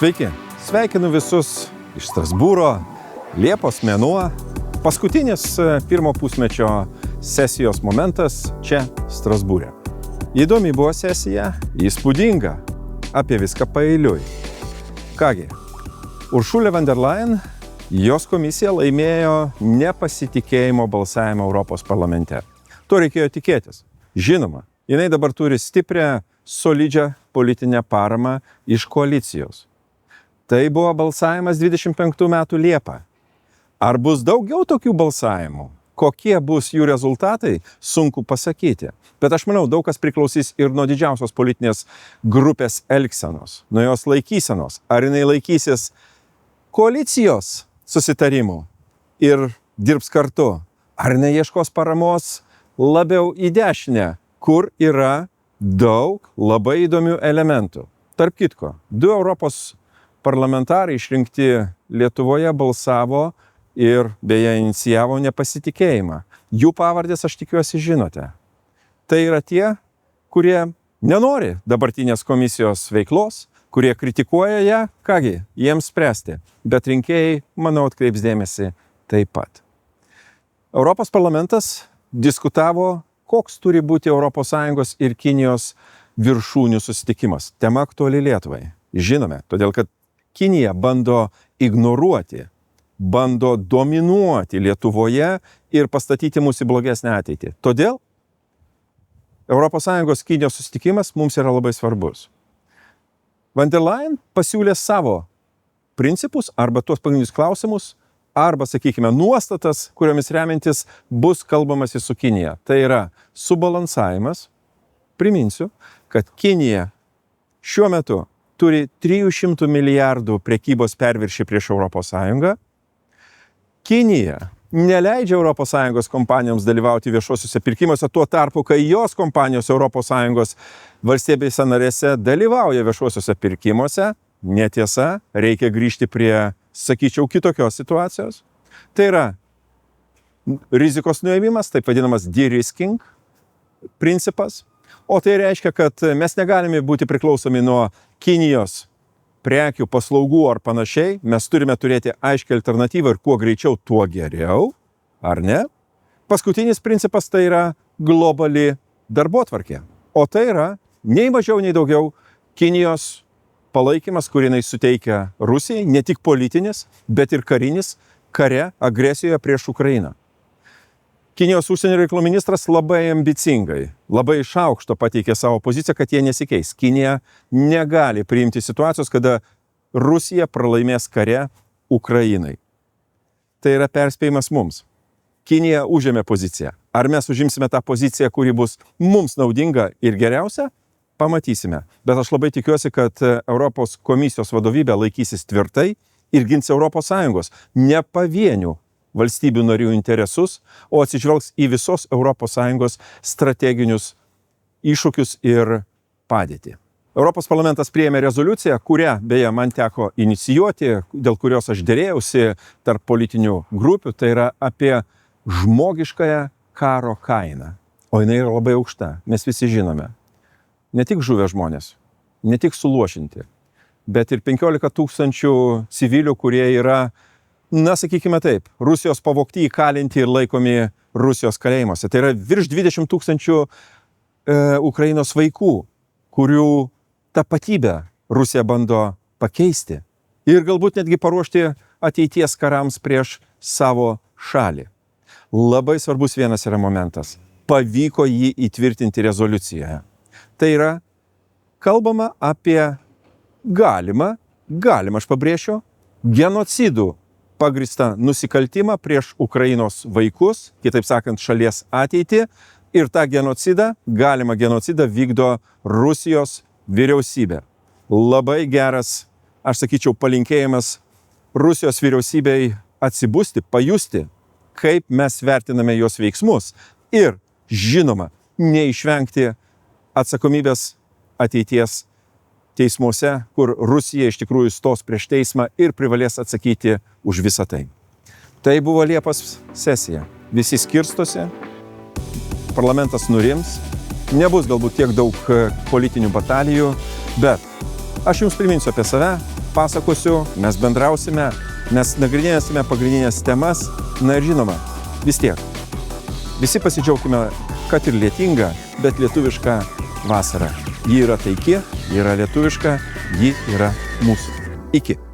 Sveiki, sveikinu visus iš Strasbūro, Liepos mėnuo, paskutinis pirmo pusmečio sesijos momentas čia Strasbūre. Įdomi buvo sesija, įspūdinga, apie viską paeiliui. Kągi, Uršulė von der Leyen, jos komisija laimėjo nepasitikėjimo balsavimą Europos parlamente. To reikėjo tikėtis. Žinoma, jinai dabar turi stiprią, solidžią politinę paramą iš koalicijos. Tai buvo balsavimas 25 metų Liepą. Ar bus daugiau tokių balsavimų? Kokie bus jų rezultatai? Sunku pasakyti. Bet aš manau, daug kas priklausys ir nuo didžiausios politinės grupės elgsenos, nuo jos laikysenos. Ar jinai laikysis koalicijos susitarimų ir dirbs kartu? Ar jinai ieškos paramos labiau į dešinę, kur yra daug labai įdomių elementų? Tarp kitko, 2 Europos parlamentarai išrinkti Lietuvoje balsavo ir beje inicijavo nepasitikėjimą. Jų pavardės aš tikiuosi žinote. Tai yra tie, kurie nenori dabartinės komisijos veiklos, kurie kritikuoja ją, kągi, jiems spręsti. Bet rinkėjai, manau, atkreips dėmesį taip pat. Europos parlamentas diskutavo, koks turi būti ES ir Kinijos viršūnių susitikimas. Tema aktuali Lietuvai. Žinome, todėl kad Kinija bando ignoruoti, bando dominuoti Lietuvoje ir pastatyti mus į blogesnę ateitį. Todėl ES Kinijos susitikimas mums yra labai svarbus. Von der Leyen pasiūlė savo principus arba tuos pagrindinius klausimus, arba, sakykime, nuostatas, kuriomis remiantis bus kalbamasi su Kinija. Tai yra subalansavimas. Priminsiu, kad Kinija šiuo metu turi 300 milijardų prekybos perviršį prieš ES. Kinija neleidžia ES kompanijoms dalyvauti viešuosiuose pirkimuose, tuo tarpu, kai jos kompanijos ES valstybėse narėse dalyvauja viešuosiuose pirkimuose. Netiesa, reikia grįžti prie, sakyčiau, kitokios situacijos. Tai yra rizikos nuėmimas, taip vadinamas de-risking principas. O tai reiškia, kad mes negalime būti priklausomi nuo Kinijos prekių, paslaugų ar panašiai. Mes turime turėti aiškią alternatyvą ir kuo greičiau, tuo geriau. Ar ne? Paskutinis principas tai yra globali darbotvarkė. O tai yra nei mažiau, nei daugiau Kinijos palaikymas, kurį jinai suteikia Rusijai, ne tik politinis, bet ir karinis kare agresijoje prieš Ukrainą. Kinijos užsienio reikalų ministras labai ambicingai, labai iš aukšto pateikė savo poziciją, kad jie nesikeis. Kinija negali priimti situacijos, kada Rusija pralaimės kare Ukrainai. Tai yra perspėjimas mums. Kinija užėmė poziciją. Ar mes užimsime tą poziciją, kuri bus mums naudinga ir geriausia? Pamatysime. Bet aš labai tikiuosi, kad Europos komisijos vadovybė laikysis tvirtai ir gins ES, ne pavienių valstybių narių interesus, o atsižvelgs į visos ES strateginius iššūkius ir padėtį. Europos parlamentas priėmė rezoliuciją, kurią, beje, man teko inicijuoti, dėl kurios aš derėjausi tarp politinių grupių, tai yra apie žmogiškąją karo kainą. O jinai yra labai aukšta, mes visi žinome. Ne tik žuvę žmonės, ne tik suluošinti, bet ir 15 000 civilių, kurie yra, na, sakykime taip, Rusijos pavogti, įkalinti ir laikomi Rusijos kalėjimuose. Tai yra virš 20 000 Ukrainos vaikų, kurių tapatybę Rusija bando pakeisti ir galbūt netgi paruošti ateities karams prieš savo šalį. Labai svarbus vienas yra momentas. Pavyko jį įtvirtinti rezoliucijoje. Tai yra kalbama apie galimą, aš pabrėšiu, genocidų pagrįstą nusikaltimą prieš Ukrainos vaikus, kitaip sakant, šalies ateitį, ir tą genocidą, galimą genocidą vykdo Rusijos vyriausybė. Labai geras, aš sakyčiau, palinkėjimas Rusijos vyriausybei atsibusti, pajusti, kaip mes vertiname jos veiksmus ir, žinoma, neišvengti atsakomybės ateities teismuose, kur Rusija iš tikrųjų stos prieš teismą ir privalės atsakyti už visą tai. Tai buvo Liepos sesija. Visi skirstosi, parlamentas nurims, nebus galbūt tiek daug politinių batalijų, bet Aš jums priminsiu apie save, pasakosiu, mes bendrausime, mes nagrinėsime pagrindinės temas. Na ir žinoma, vis tiek, visi pasidžiaugime, kad ir lietinga, bet lietuviška vasara. Ji yra taiki, ji yra lietuviška, ji yra mūsų. Iki.